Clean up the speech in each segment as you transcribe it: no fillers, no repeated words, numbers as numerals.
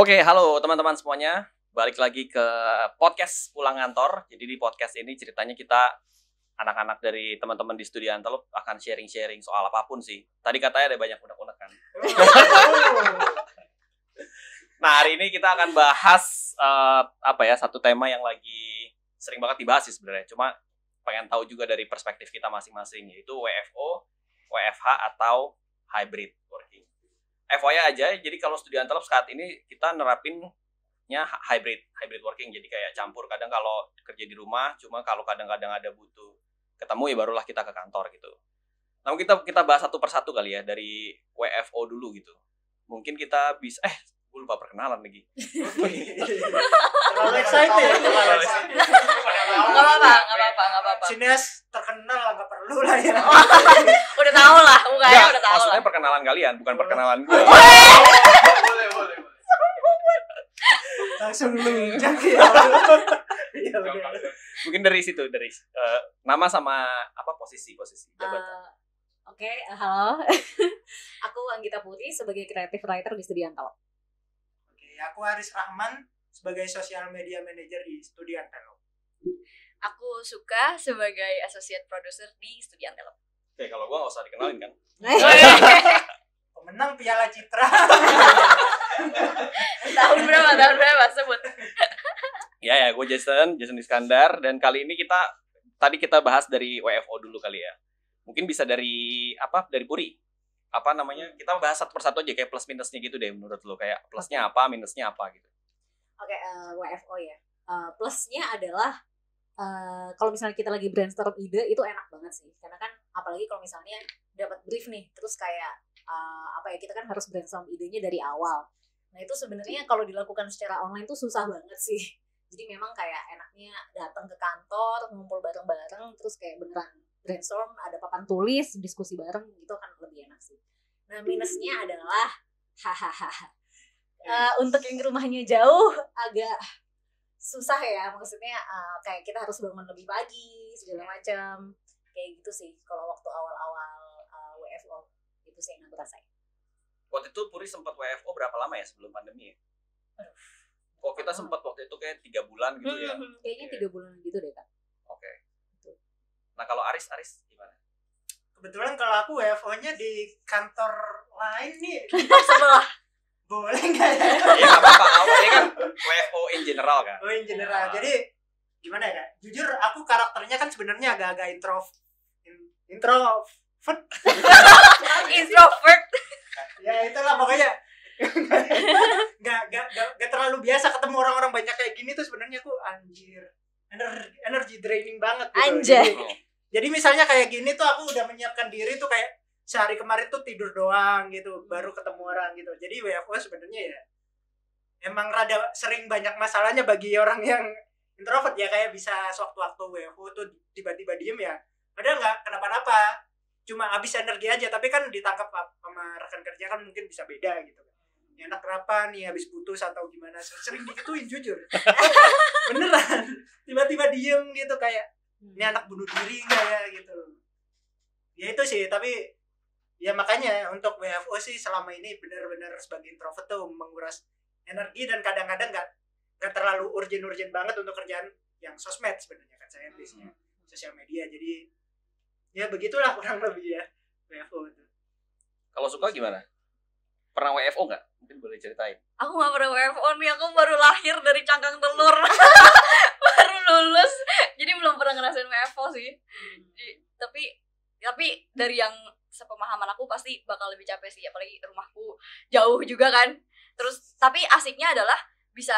Oke, halo teman-teman semuanya. Balik lagi ke podcast Pulang Ngantor. Jadi di podcast ini ceritanya kita anak-anak dari teman-teman di Studi Antelope akan sharing-sharing soal apapun sih. Tadi katanya ada banyak unek-unek kan. Nah, hari ini kita akan bahas satu tema yang lagi sering banget dibahas sih sebenarnya. Cuma pengen tahu juga dari perspektif kita masing-masing, yaitu WFO, WFH atau hybrid working. FYI aja, jadi kalau Studi Antelope saat ini kita nerapinnya hybrid working, jadi kayak campur. Kadang kalau kerja di rumah, cuma kalau kadang-kadang ada butuh ketemu ya barulah kita ke kantor gitu. Nah, kita bahas satu persatu kali ya, dari WFO dulu gitu. Mungkin kita bisa gue lupa perkenalan lagi. Terlalu excited. Nggak apa-apa. Sinias terkenal lah, nggak perlu lah ya. Udah tahu lah, mukanya udah tahu lah. Maksudnya perkenalan kalian, bukan perkenalan gue. Boleh. Langsung lunjak ya. Mungkin dari situ, dari nama sama posisi jabatan. Oke, halo. Aku Anggita Putri sebagai creative writer di Studi Antelope. Oke, aku Haris Rahman sebagai social media manager di Studi Antelope. Aku Suka sebagai associate producer di Studi Antelope. Oke, kalau gue nggak usah dikenalin kan. Pemenang Piala Citra. Tahun berapa sebut. Ya, gue Jason Iskandar, dan kali ini kita bahas dari WFO dulu kali ya. Mungkin bisa dari Puri. Kita bahas satu persatu aja, kayak plus minusnya gitu deh menurut lo, kayak plusnya apa, minusnya apa gitu. Oke, WFO ya. Plusnya adalah kalau misalnya kita lagi brainstorm ide itu enak banget sih, karena kan apalagi kalau misalnya dapat brief nih, terus kayak kita kan harus brainstorm idenya dari awal. Nah itu sebenarnya kalau dilakukan secara online tuh susah banget sih. Jadi memang kayak enaknya datang ke kantor, ngumpul bareng-bareng, terus kayak beneran brainstorm, ada papan tulis, diskusi bareng, gitu kan lebih enak sih. Nah minusnya adalah untuk yang rumahnya jauh agak susah ya, maksudnya kayak kita harus bangun lebih pagi segala macam kayak gitu sih. Kalau waktu awal-awal WFO itu sih yang aku rasain. Waktu itu Puri sempat WFO berapa lama ya sebelum pandemi ya? Kok kita sempat waktu itu kayak 3 bulan gitu ya? Kayaknya 3 bulan gitu deh Kak. Oke. Nah kalau Aris gimana? Kebetulan kalau aku WFO-nya di kantor lain nih. Sebelah. Boleh nggak ya? Ya nggak apa-apa, ini kan WFO in general kan? Oh, in general. Jadi gimana ya? Jujur aku karakternya kan sebenarnya agak-agak introvert. Introvert. Ya itulah pokoknya. Gak terlalu biasa ketemu orang-orang banyak kayak gini tuh sebenarnya aku anjir. Energy draining banget gitu. Anjay. Jadi misalnya kayak gini tuh aku udah menyiapkan diri tuh kayak sehari kemarin tuh tidur doang gitu, baru ketemu orang gitu. Jadi WFO sebenarnya ya emang rada sering banyak masalahnya bagi orang yang introvert ya, kayak bisa sewaktu-waktu WFO tuh tiba-tiba diem ya. Padahal nggak kenapa-napa, cuma habis energi aja, tapi kan ditangkap sama rekan kerja kan mungkin bisa beda gitu. Ini anak kenapa nih habis putus atau gimana, sering digituin jujur. Beneran, tiba-tiba diem gitu kayak ini anak bunuh diri nggak ya gitu. Ya itu sih, tapi ya makanya untuk WFO sih selama ini benar-benar sebagai introvert tuh menguras energi, dan kadang-kadang nggak terlalu urgent banget untuk kerjaan yang sosmed sebenarnya kan, saya bisnisnya sosial media. Jadi ya begitulah kurang lebih ya WFO itu. Kalau Suka gimana? Pernah WFO nggak? Mungkin boleh ceritain. Aku nggak pernah WFO nih, aku baru lahir dari cangkang telur. Baru lulus, jadi belum pernah ngerasain WFO sih. Tapi dari yang sepemahaman aku pasti bakal lebih capek sih, apalagi rumahku jauh juga kan. Terus tapi asiknya adalah bisa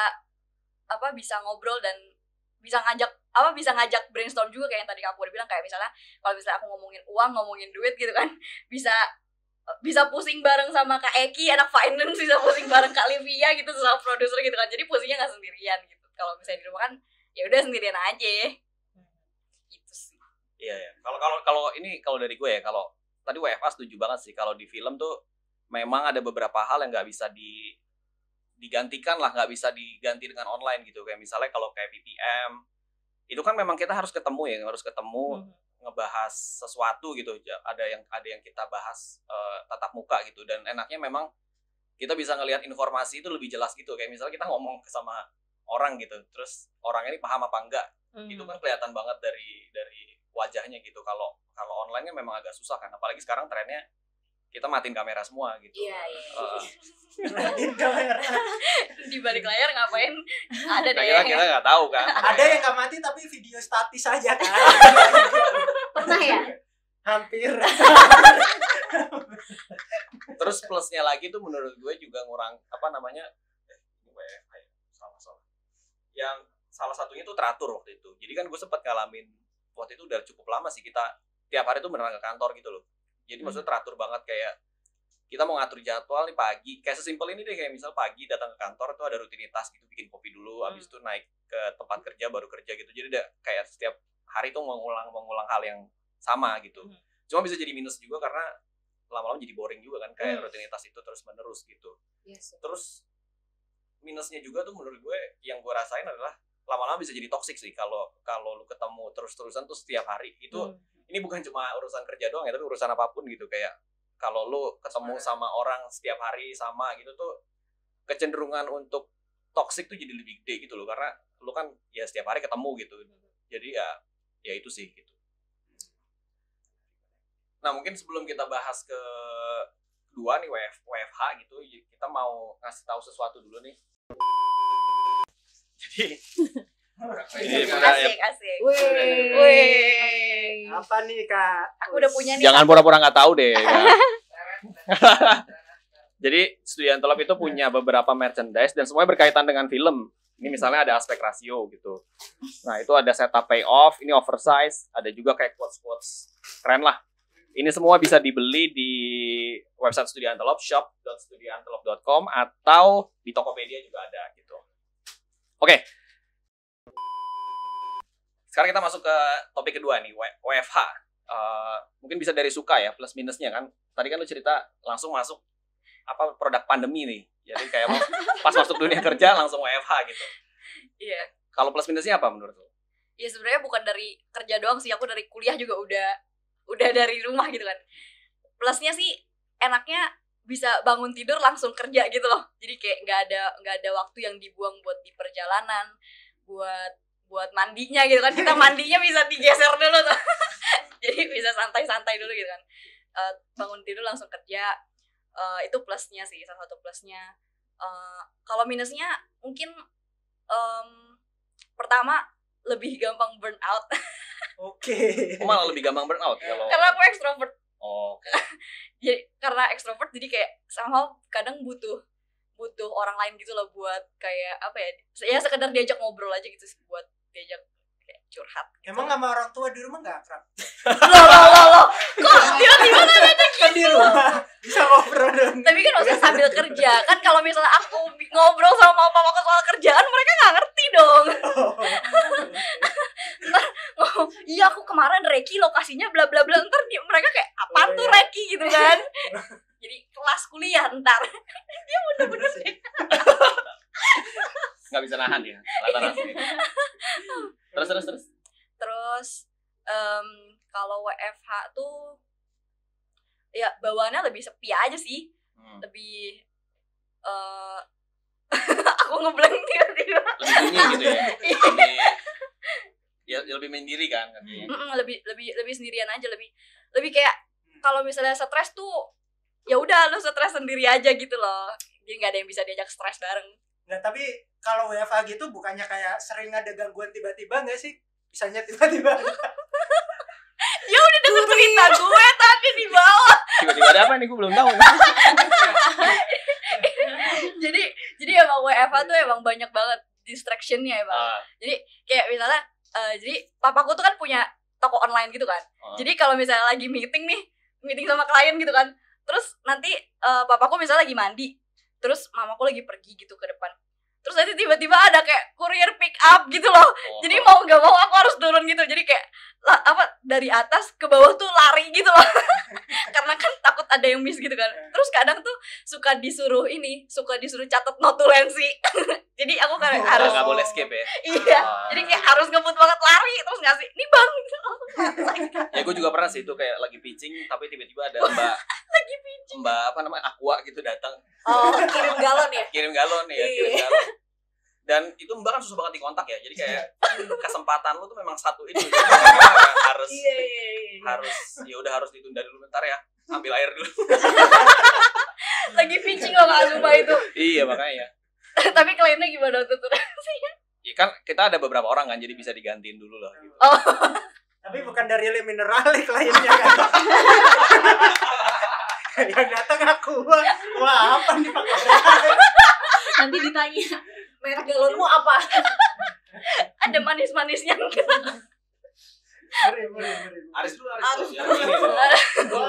ngobrol dan bisa ngajak brainstorm juga, kayak yang tadi aku udah bilang, kayak misalnya kalau misalnya aku ngomongin uang, ngomongin duit gitu kan, bisa pusing bareng sama Kak Eki anak finance, bisa pusing bareng Kak Livia gitu sama produser gitu kan. Jadi pusingnya nggak sendirian gitu. Kalau misalnya di rumah kan ya udah sendirian aja. Gitu sih. Iya. Kalau dari gue ya, kalau tadi WFA setuju banget sih. Kalau di film tuh memang ada beberapa hal yang nggak bisa digantikan lah, nggak bisa diganti dengan online gitu. Kayak misalnya kalau kayak PPM itu kan memang kita harus ketemu ngebahas sesuatu gitu. Ada yang kita bahas tatap muka gitu, dan enaknya memang kita bisa ngelihat informasi itu lebih jelas gitu. Kayak misalnya kita ngomong sama orang gitu, terus orang ini paham apa enggak, itu kan kelihatan banget dari wajahnya gitu. Kalau online kan memang agak susah kan, apalagi sekarang trennya kita matiin kamera semua gitu. Iya. Matiin kamera. Di balik layar ngapain? Ada deh. Nah, kita nggak tahu kan. Ada yang nggak mati tapi video statis aja kan. Pernah ya? Hampir. Terus plusnya lagi tuh menurut gue juga salah. Yang salah satunya tuh teratur waktu itu. Jadi kan gue sempat ngalamin waktu itu udah cukup lama sih, kita tiap hari tuh beneran ke kantor gitu loh. Jadi maksudnya teratur banget, kayak kita mau ngatur jadwal nih pagi, kayak sesimpel ini deh, kayak misal pagi datang ke kantor tuh ada rutinitas gitu, bikin kopi dulu, habis itu naik ke tempat kerja baru kerja gitu. Jadi udah kayak setiap hari tuh mengulang hal yang sama gitu. Cuma bisa jadi minus juga karena lama-lama jadi boring juga kan, kayak rutinitas itu terus menerus gitu. Yes. Terus minusnya juga tuh menurut gue yang gue rasain adalah lama-lama bisa jadi toxic sih kalau lu ketemu terus-terusan tuh setiap hari itu. Ini bukan cuma urusan kerja doang ya, tapi urusan apapun gitu. Kayak kalau lu ketemu sama orang setiap hari sama gitu tuh, kecenderungan untuk toxic tuh jadi lebih gede gitu loh, karena lu kan ya setiap hari ketemu gitu. Jadi ya itu sih gitu. Nah, mungkin sebelum kita bahas ke kedua nih, WFH gitu, kita mau ngasih tahu sesuatu dulu nih. Jadi Asik. Wih. Apa nih Kak? Aku udah punya nih. Jangan pura-pura nggak tahu deh. Jadi Studianto Lab itu punya beberapa merchandise dan semuanya berkaitan dengan film. Ini misalnya ada aspek rasio gitu. Nah, itu ada setup payoff, ini oversize, ada juga kayak quotes keren lah. Ini semua bisa dibeli di website Studianto Lab, shop.studiantolab.com, atau di Tokopedia juga ada gitu. Oke. Sekarang kita masuk ke topik kedua nih, WFH. Mungkin bisa dari suka ya, plus minusnya kan. Tadi kan lu cerita langsung masuk produk pandemi nih. Jadi kayak pas masuk dunia kerja langsung WFH gitu. Iya. Kalau plus minusnya apa menurut lu? Ya sebenarnya bukan dari kerja doang sih, aku dari kuliah juga udah dari rumah gitu kan. Plusnya sih enaknya bisa bangun tidur langsung kerja gitu loh. Jadi kayak nggak ada waktu yang dibuang buat di perjalanan, buat mandinya gitu kan. Kita mandinya bisa digeser dulu tuh. Jadi bisa santai-santai dulu gitu kan. Bangun tidur langsung kerja. Itu plusnya sih, salah satu plusnya. Kalau minusnya mungkin pertama lebih gampang burn out. Oke. Malah lebih gampang burn out kalau. Karena aku ekstrovert. Oh, okay. Jadi karena ekstrovert jadi kayak somehow kadang butuh orang lain gitu loh, buat kayak apa ya sekedar diajak ngobrol aja gitu, buat diajak kayak curhat gitu. Emang sama orang tua di rumah nggak akrab? Loh kok tiba-tiba Kan di rumah bisa ngobrol dong. tapi kan maksudnya sambil kerja kan. Kalau misalnya aku ngobrol sama mama soal kerjaan, mereka nggak ngerti dong. Ntar iya aku kemarin Reiki lokasinya bla bla bla, ntar mereka kayak apaan tuh Reiki gitu kan. Jadi kelas kuliah ntar dia bener-bener deh. Nggak bisa nahan ya, terus. Kalau WFH tuh ya bawaannya lebih sepi aja sih. Lebih aku ngeblank tiba-tiba. Lebih sunyi gitu ya. Lebih mandiri kan katanya. Lebih sendirian aja, lebih kayak kalau misalnya stres tuh ya udah lu stres sendiri aja gitu loh. Jadi nggak ada yang bisa diajak stres bareng. Nggak, tapi kalau WFH gitu bukannya kayak sering ada gangguan tiba-tiba nggak sih? Misalnya tiba-tiba Ya udah denger cerita gue tadi di bawah. Tiba-tiba ada apa nih, gue belum tahu. jadi emang WFH tuh emang banyak banget distraction-nya ya Bang. Jadi kayak misalnya jadi papaku tuh kan punya toko online gitu kan. Jadi kalau misalnya lagi meeting sama klien gitu kan, terus nanti papaku misalnya lagi mandi, terus mamaku lagi pergi gitu ke depan, terus nanti tiba-tiba ada kayak courier pick up gitu loh. Jadi mau gak mau aku harus turun gitu. Jadi kayak dari atas ke bawah tuh lari gitu loh. Karena kan takut ada yang miss gitu kan. Terus kadang tuh suka disuruh catat notulensi. Jadi aku kan harus nggak boleh skip ya. Iya. Jadi kayak harus ngebut banget lari terus ngasih nih Bang. Ya gue juga pernah sih itu, kayak lagi pitching tapi tiba-tiba ada mbak Mbak apa namanya Aqua gitu datang Oh, kirim galon ya. kirim galon ya, kirim Iya. galon. Dan itu Mbak kan susah banget dikontak ya. Jadi kayak kesempatan lu tuh memang satu itu. harus Iya. harus ya udah harus ditunda dulu bentar ya. Ambil air dulu. Lagi pitching loh Kak Azuma itu. Iya makanya. Tapi kliennya gimana tuh? Ya kan kita ada beberapa orang kan jadi bisa digantiin dulu lah gitu. Oh, Tapi bukan dari Le Minerale kliennya kan. Yang datang aku. Wah, apa nih pakai Nanti ditanya merek galonmu apa? ada manis-manisnya. Aris dulu. Aris Ya, dulu. ini dong.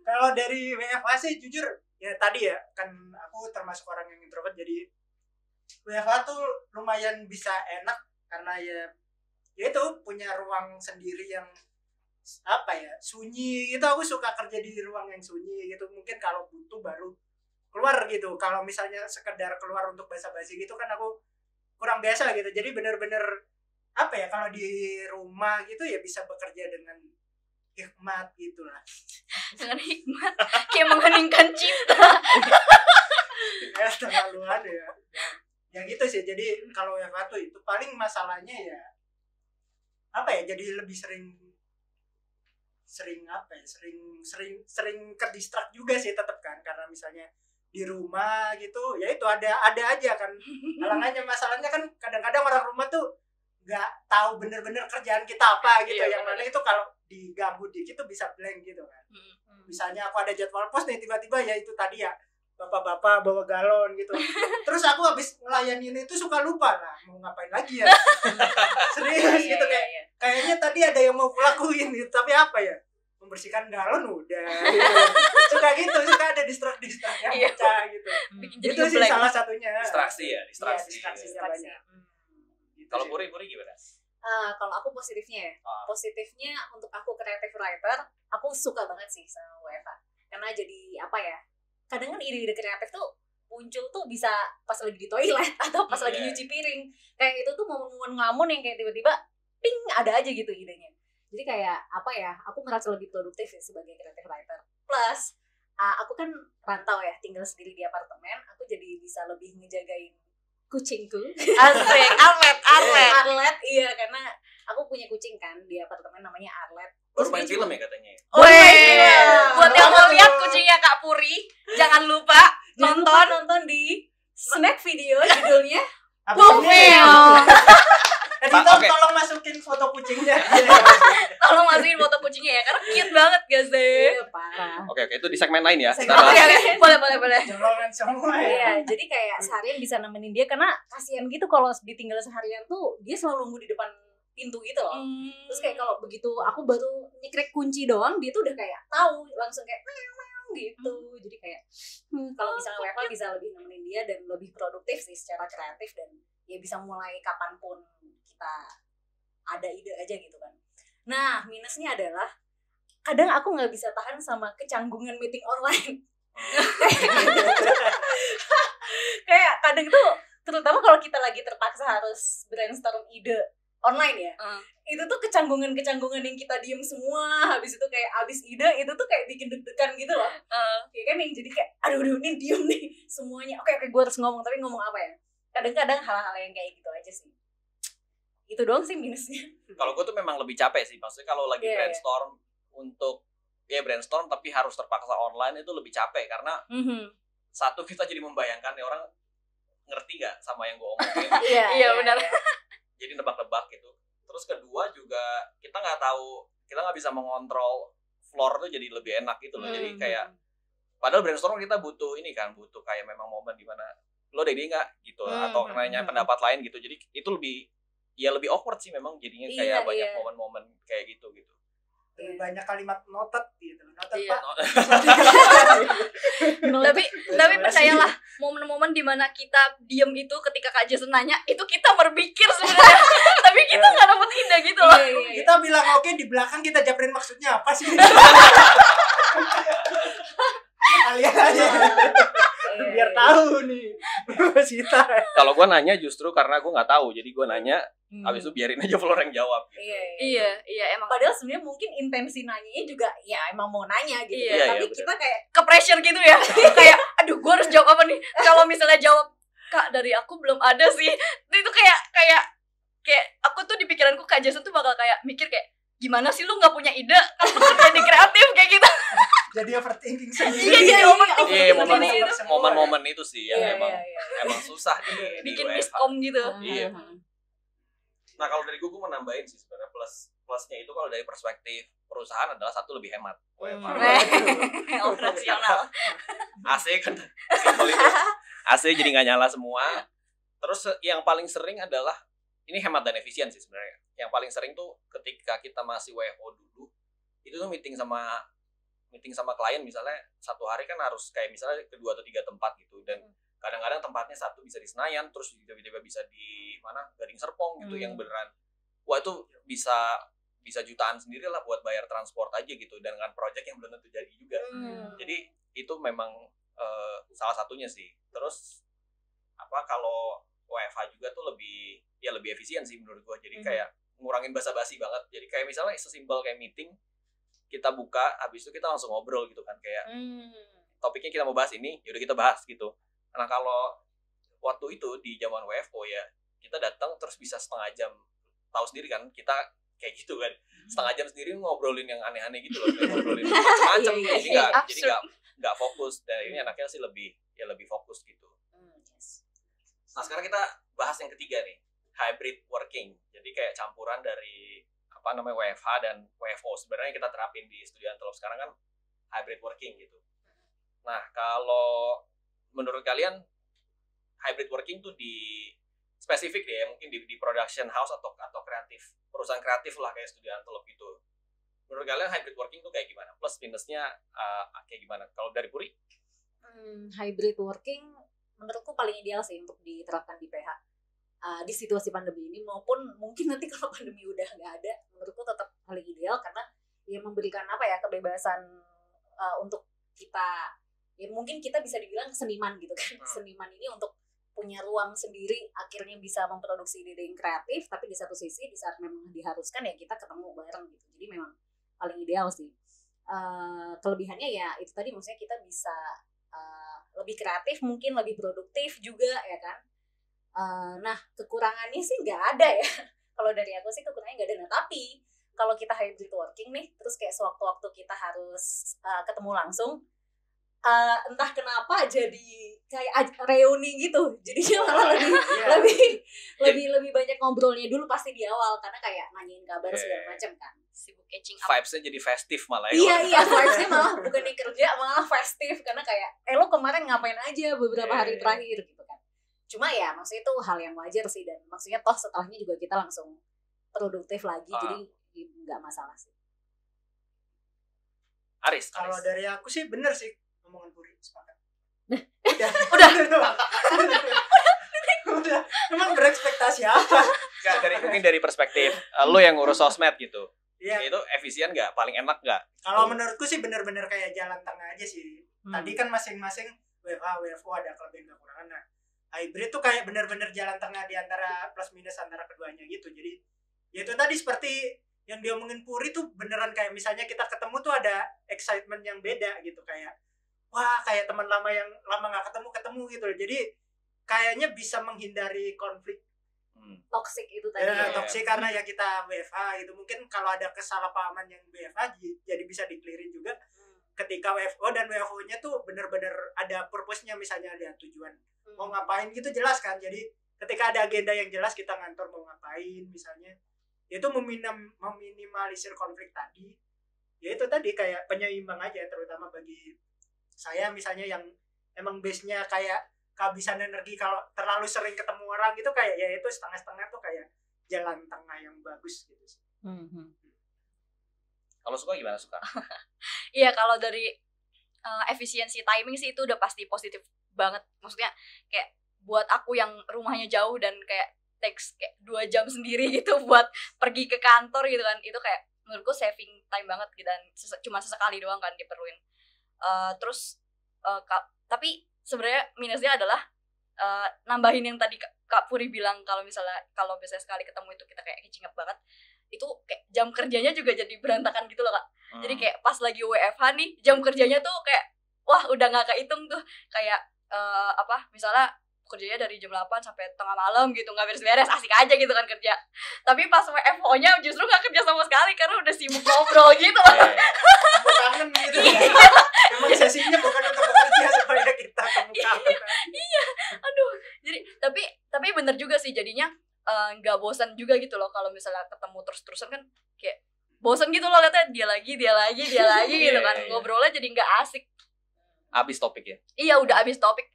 Kalau dari WFH sih jujur ya tadi ya kan aku termasuk orang yang introvert jadi WFH tuh lumayan bisa enak karena ya itu punya ruang sendiri yang apa ya sunyi gitu. Aku suka kerja di ruang yang sunyi gitu. Mungkin kalau butuh baru keluar gitu. Kalau misalnya sekedar keluar untuk basa-basi gitu kan aku kurang biasa gitu. Jadi bener-bener apa ya kalau di rumah gitu ya bisa bekerja dengan hikmat gitu lah. Dengan hikmat kayak mengheningkan cipta. Ya terlalu ada ya. Ya gitu sih. Jadi kalau WFH tuh itu paling masalahnya ya apa ya jadi lebih sering apa ya sering kedistrak juga sih tetap kan karena misalnya di rumah gitu ya itu ada aja kan halangannya. Masalahnya kan kadang-kadang orang rumah tuh nggak tahu bener-bener kerjaan kita apa gitu. Iya, yang mana itu kalau diganggu dikit tuh bisa blank gitu kan. Misalnya aku ada jadwal pos nih tiba-tiba ya itu tadi ya bapak-bapak bawa galon gitu. Terus aku habis ngelayanin itu suka lupa lah mau ngapain lagi ya. Serius gitu kayak kayaknya tadi ada yang mau kulakuin gitu tapi apa ya membersihkan galon udah gitu. Suka ada distrak yang Iya. pecah gitu. Bikin jadi Itu sih ngeblank. salah satunya. Distraksi ya, Iya, distraksi. distraksinya Distraksi. banyak. Gitu Kalau sih. Puri gimana? Kalau aku positifnya ya. Ah. Positifnya untuk aku creative writer, aku suka banget sih sama WFH. Karena jadi apa ya? Kadang kan ide-ide kreatif tuh muncul tuh bisa pas lagi di toilet atau pas lagi Iya. nyuci piring. Kayak itu tuh momen-momen ngamun yang kayak tiba-tiba ping ada aja gitu idenya. Jadi kayak apa ya? Aku ngerasa lebih produktif ya sebagai creative writer. Plus aku kan rantau ya, tinggal sendiri di apartemen. Aku jadi bisa lebih ngejagain kucingku. Asik, Arlet. Arlet, iya karena aku punya kucing kan di apartemen namanya Arlet. Baru Terus main dia film juga- ya katanya. Oh, Weh. iya. Buat yang mau Halo. lihat kucingnya Kak Puri, jangan lupa Jangan lupa nonton nonton di snack video judulnya Abis Wow, ini editor Oke. tolong masukin foto kucingnya. Tolong masukin foto kucingnya ya, karena cute banget gak sih? Iya, parah. Oke, itu di segmen lain ya. Segmen Kita bahas. Oke, boleh. Jolongan semua ya. Iya, jadi kayak seharian bisa nemenin dia karena kasihan gitu kalau ditinggal seharian tuh dia selalu nunggu di depan pintu gitu loh. Terus kayak kalau begitu aku baru nyekrek kunci doang, dia tuh udah kayak tahu langsung kayak meong gitu. Jadi kayak kalau misalnya WFH bisa lebih nemenin dia dan lebih produktif sih secara kreatif dan ya bisa mulai kapanpun kita ada ide aja gitu kan. Nah, minusnya adalah kadang aku nggak bisa tahan sama kecanggungan meeting online. Kayak kadang tuh terutama kalau kita lagi terpaksa harus brainstorm ide online ya. Itu tuh kecanggungan yang kita diem semua, habis itu kayak abis ide itu tuh kayak bikin deg-degan gitu loh. Ya kan yang jadi kayak aduh ini diem nih semuanya. Oke gue harus ngomong tapi ngomong apa ya? Kadang-kadang hal-hal yang kayak gitu aja sih. Itu doang sih minusnya. Kalau gue tuh memang lebih capek sih. Maksudnya kalau lagi Iya, brainstorm untuk brainstorm tapi harus terpaksa online itu lebih capek karena satu kita jadi membayangkan nih orang ngerti nggak sama yang gue omongin. Iya, benar. Jadi nebak-nebak gitu. Terus kedua juga kita nggak tahu, kita nggak bisa mengontrol floor tuh jadi lebih enak gitu loh. Jadi kayak padahal brainstorm kita butuh ini kan, butuh kayak memang momen di mana lo ada ide nggak gitu atau nanya pendapat lain gitu. Jadi itu lebih awkward sih memang jadinya kayak Iya, banyak iya. momen-momen kayak gitu. Lebih banyak kalimat noted gitu. Noted Iya. Pak. Tapi percayalah, momen-momen dimana kita diem itu ketika Kak Jason nanya, itu kita berpikir sebenarnya. Tapi kita nggak dapet ide gitu loh. Iya. Kita bilang oke di belakang kita japrin maksudnya apa sih? Kalian aja. biar tahu nih. Sita. Kalau gue nanya justru karena gue nggak tahu, jadi gue nanya. Habis itu biarin aja Flora yang jawab. Gitu. Iya emang. Padahal sebenarnya mungkin intensi nanyanya juga ya emang mau nanya gitu. Iya, Tapi kita kayak ke pressure gitu ya. Kayak aduh gue harus jawab apa nih. Kalau misalnya jawab Kak dari aku belum ada sih. Itu kayak aku tuh di pikiranku Kak Jason tuh bakal kayak mikir kayak gimana sih lu nggak punya ide kerja di kreatif kayak gitu. Jadi overthinking sendiri. Iya, momen-momen itu sih yang Iya. emang susah di bikin WFH. miskom gitu. Iya. Nah kalau dari gue mau nambahin sih sebenarnya plusnya itu kalau dari perspektif perusahaan adalah satu lebih hemat. Operasional. AC kan simpel itu. AC jadi nggak nyala semua. Terus yang paling sering adalah ini hemat dan efisien sih sebenarnya. Yang paling sering tuh ketika kita masih WFO dulu itu tuh meeting sama klien misalnya satu hari kan harus kayak misalnya ke 2 atau 3 tempat gitu dan kadang-kadang tempatnya satu bisa di Senayan terus tiba-tiba bisa di mana Gading Serpong gitu yang beneran wah itu bisa jutaan sendiri lah buat bayar transport aja gitu dan dengan project yang belum tentu jadi juga. Jadi itu memang salah satunya sih. Terus kalau WFH juga tuh lebih efisien sih menurut gua. Jadi kayak ngurangin basa-basi banget. Jadi kayak misalnya sesimpel kayak meeting kita buka habis itu kita langsung ngobrol gitu kan kayak topiknya kita mau bahas ini yaudah kita bahas gitu. Nah kalau waktu itu di zaman WFO ya kita datang terus bisa setengah jam tahu sendiri kan kita kayak gitu kan setengah jam sendiri ngobrolin yang aneh-aneh gitu loh kayak ngobrolin macam-macam jadi nggak fokus dan ini anaknya sih lebih fokus gitu. Nah sekarang kita bahas yang ketiga nih hybrid working jadi kayak campuran dari WFH dan WFO sebenarnya kita terapin di Studio Antelope sekarang kan hybrid working gitu. Nah kalau menurut kalian hybrid working tuh di spesifik deh mungkin di production house atau kreatif perusahaan kreatif lah kayak Studio Antelope gitu. Menurut kalian hybrid working tuh kayak gimana? Plus minusnya kayak gimana? Kalau dari Puri? Hybrid working menurutku paling ideal sih untuk diterapkan di PH di situasi pandemi ini maupun mungkin nanti kalau pandemi udah nggak ada menurutku tetap paling ideal karena ya memberikan kebebasan untuk kita ya mungkin kita bisa dibilang seniman gitu kan. Seniman ini untuk punya ruang sendiri akhirnya bisa memproduksi ide yang kreatif tapi di satu sisi di saat memang diharuskan ya kita ketemu bareng gitu jadi memang paling ideal sih. Kelebihannya ya itu tadi maksudnya kita bisa lebih kreatif mungkin lebih produktif juga ya kan. Nah kekurangannya sih nggak ada ya. Kalau dari aku sih kekurangannya nggak ada. Nah tapi kalau kita hybrid working nih terus kayak sewaktu-waktu kita harus ketemu langsung entah kenapa jadi kayak reuni gitu jadinya malah lebih banyak ngobrolnya dulu pasti di awal karena kayak nanyain kabar segala macam kan Sibuk catching up. Vibes-nya jadi festif malah ya. Iya vibes-nya malah bukan di kerja malah festif karena kayak lo kemarin ngapain aja beberapa hari terakhir gitu kan. Cuma ya maksudnya itu hal yang wajar sih dan maksudnya toh setelahnya juga kita langsung produktif lagi jadi nggak masalah sih. Aris. Kalau dari aku sih bener sih omongan Puri sepakat. Udah. Emang berekspektasi apa? Nggak, mungkin dari perspektif lo yang ngurus sosmed gitu. Iya. Itu efisien nggak? Paling enak nggak? Kalau menurutku sih bener-bener kayak jalan tengah aja sih. Tadi kan masing-masing WFH, WFO ada kelebihan kekurangan. Nah, hybrid tuh kayak bener-bener jalan tengah di antara plus minus antara keduanya gitu. Jadi ya itu tadi seperti yang diomongin Puri tuh beneran kayak misalnya kita ketemu tuh ada excitement yang beda gitu kayak wah kayak teman lama yang lama nggak ketemu gitu. Jadi kayaknya bisa menghindari konflik toxic itu tadi. Toxic karena ya kita WFH gitu. Mungkin kalau ada kesalahpahaman yang WFH jadi bisa di-clearin juga. Ketika WFO dan WFO-nya tuh bener-bener ada purpose-nya misalnya ada tujuan mau ngapain gitu jelas kan. Jadi ketika ada agenda yang jelas kita ngantor mau ngapain misalnya. Itu meminimalisir konflik tadi. Ya itu tadi kayak penyeimbang aja terutama bagi saya misalnya yang emang base-nya kayak kehabisan energi kalau terlalu sering ketemu orang gitu kayak ya itu setengah-setengah tuh kayak jalan tengah yang bagus gitu sih. Kalau suka gimana suka? Iya kalau dari efisiensi timing sih itu udah pasti positif banget. Maksudnya kayak buat aku yang rumahnya jauh dan kayak takes kayak 2 jam sendiri gitu buat pergi ke kantor gitu kan. Itu kayak menurutku saving time banget gitu dan cuma sesekali doang kan diperluin. Terus tapi sebenarnya minusnya adalah nambahin yang tadi Kak Puri bilang kalau misalnya sekali ketemu itu kita kayak catching up banget, itu kayak jam kerjanya juga jadi berantakan gitu loh Kak. Jadi kayak pas lagi WFH nih jam kerjanya tuh kayak wah udah nggak kehitung tuh, kayak misalnya kerjanya dari jam 8 sampai tengah malam gitu, nggak beres-beres, asik aja gitu kan kerja. Tapi pas WFO-nya justru nggak kerja sama sekali karena udah sibuk ngobrol gitu loh. Kangen gitu ya. Emang sesinya bukan untuk bekerja supaya kita kangen. Iya, aduh. Jadi tapi bener juga sih jadinya nggak bosan juga gitu loh kalau misalnya ketemu terus-terusan kan kayak bosan gitu loh, lihatnya dia lagi gitu kan, ngobrolnya jadi nggak asik. Abis topik ya? Iya udah abis topik.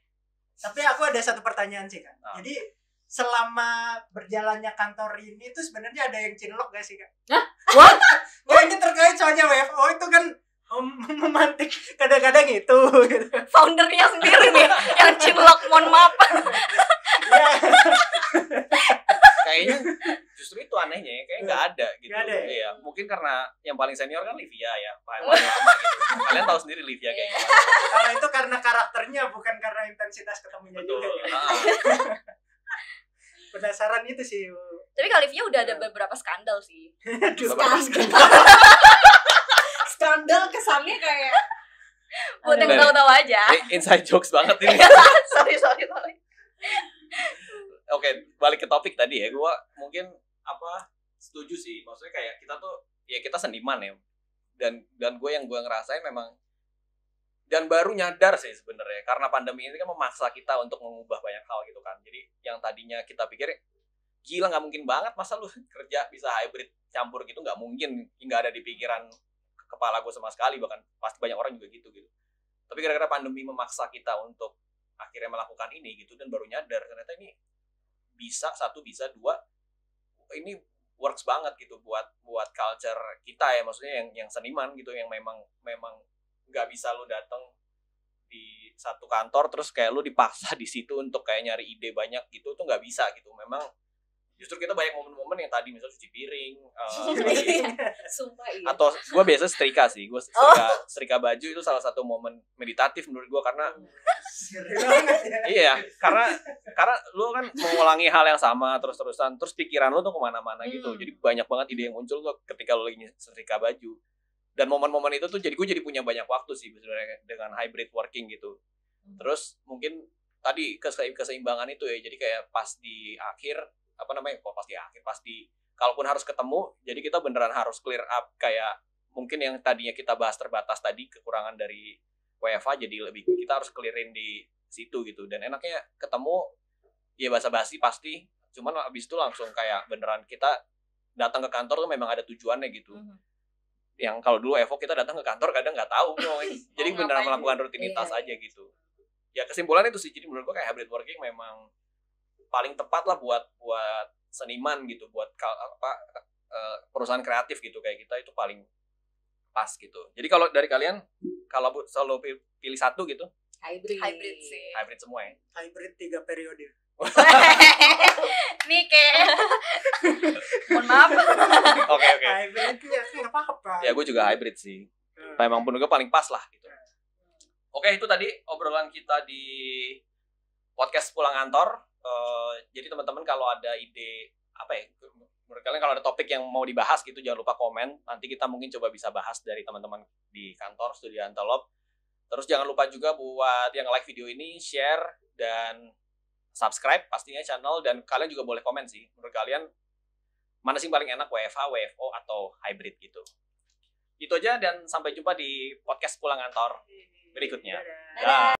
Tapi aku ada satu pertanyaan sih Kak. Jadi selama berjalannya kantor ini tuh sebenarnya ada yang cinlok gak sih Kak? Hah? What? Wah ini terkait soalnya WFO itu kan memantik kadang-kadang itu gitu. Foundernya sendiri nih yang cinlok, mohon maaf. Ya. Kayaknya justru itu anehnya ya, kayaknya nggak ada gitu. Gak ada ya? Iya, mungkin karena yang paling senior kan Livia ya, paling lama gitu. Kalian tahu sendiri Livia kayak gimana. Kalau itu karena karakternya bukan karena intensitas ketemunya Betul. juga ya. Penasaran itu sih. Tapi kali Livia udah ada beberapa skandal sih. Skandal kesannya kayak Buat yang Bener. tahu-tahu aja. Inside jokes banget ini. sorry. Oke, balik ke topik tadi ya. Gua mungkin setuju sih. Maksudnya kayak kita tuh ya kita seniman ya. Dan gue yang gue ngerasain memang dan baru nyadar sih sebenarnya karena pandemi ini kan memaksa kita untuk mengubah banyak hal gitu kan. Jadi yang tadinya kita pikir gila nggak mungkin banget masa lu kerja bisa hybrid campur gitu, nggak mungkin, nggak ada di pikiran kepala gue sama sekali, bahkan pasti banyak orang juga gitu. Tapi gara-gara pandemi memaksa kita untuk akhirnya melakukan ini gitu, dan baru nyadar ternyata ini bisa, dua, ini works banget gitu buat culture kita ya, maksudnya yang seniman gitu, yang memang nggak bisa lu datang di satu kantor terus kayak lu dipaksa di situ untuk kayak nyari ide banyak gitu, tuh nggak bisa gitu. Memang justru kita banyak momen-momen yang tadi misalnya cuci piring, sumpah iya. atau gue biasa setrika sih, gue setrika baju itu salah satu momen meditatif menurut gue, karena iya, karena lu kan mengulangi hal yang sama terus-terusan, terus pikiran lu tuh kemana-mana gitu, jadi banyak banget ide yang muncul tuh ketika lu lagi setrika baju. Dan momen-momen itu tuh gue jadi punya banyak waktu sih sebenarnya dengan hybrid working gitu. Terus mungkin tadi keseimbangan itu ya, jadi kayak pas di akhir kalaupun harus ketemu, jadi kita beneran harus clear up kayak mungkin yang tadinya kita bahas terbatas tadi, kekurangan dari WFH, jadi lebih kita harus clearin di situ gitu. Dan enaknya ketemu ya basa-basi pasti, cuman abis itu langsung kayak beneran kita datang ke kantor tuh memang ada tujuannya gitu. Yang kalau dulu Evo kita datang ke kantor kadang nggak tahu, jadi beneran melakukan rutinitas aja gitu. Ya kesimpulan itu sih, jadi menurut gue kayak hybrid working memang paling tepat lah buat seniman gitu, buat perusahaan kreatif gitu kayak kita, itu paling pas gitu. Jadi kalau dari kalian, kalau selalu pilih satu gitu, Hybrid sih. hybrid semua ya. Hybrid 3 periode. Nih kayak mohon maaf. Oke. Hybridnya nggak apa-apa. Ya gue juga hybrid sih. Memang menurut gue paling pas lah gitu. Oke, itu tadi obrolan kita di podcast pulang kantor. Jadi teman-teman kalau ada ide menurut kalian kalau ada topik yang mau dibahas gitu, jangan lupa komen. Nanti kita mungkin coba bisa bahas dari teman-teman di kantor Studio Antelope. Terus jangan lupa juga buat yang like video ini, share dan subscribe pastinya channel, dan kalian juga boleh komen sih. Menurut kalian mana sih paling enak, WFH, WFO atau hybrid gitu. Itu aja, dan sampai jumpa di podcast pulang kantor berikutnya. Dadah.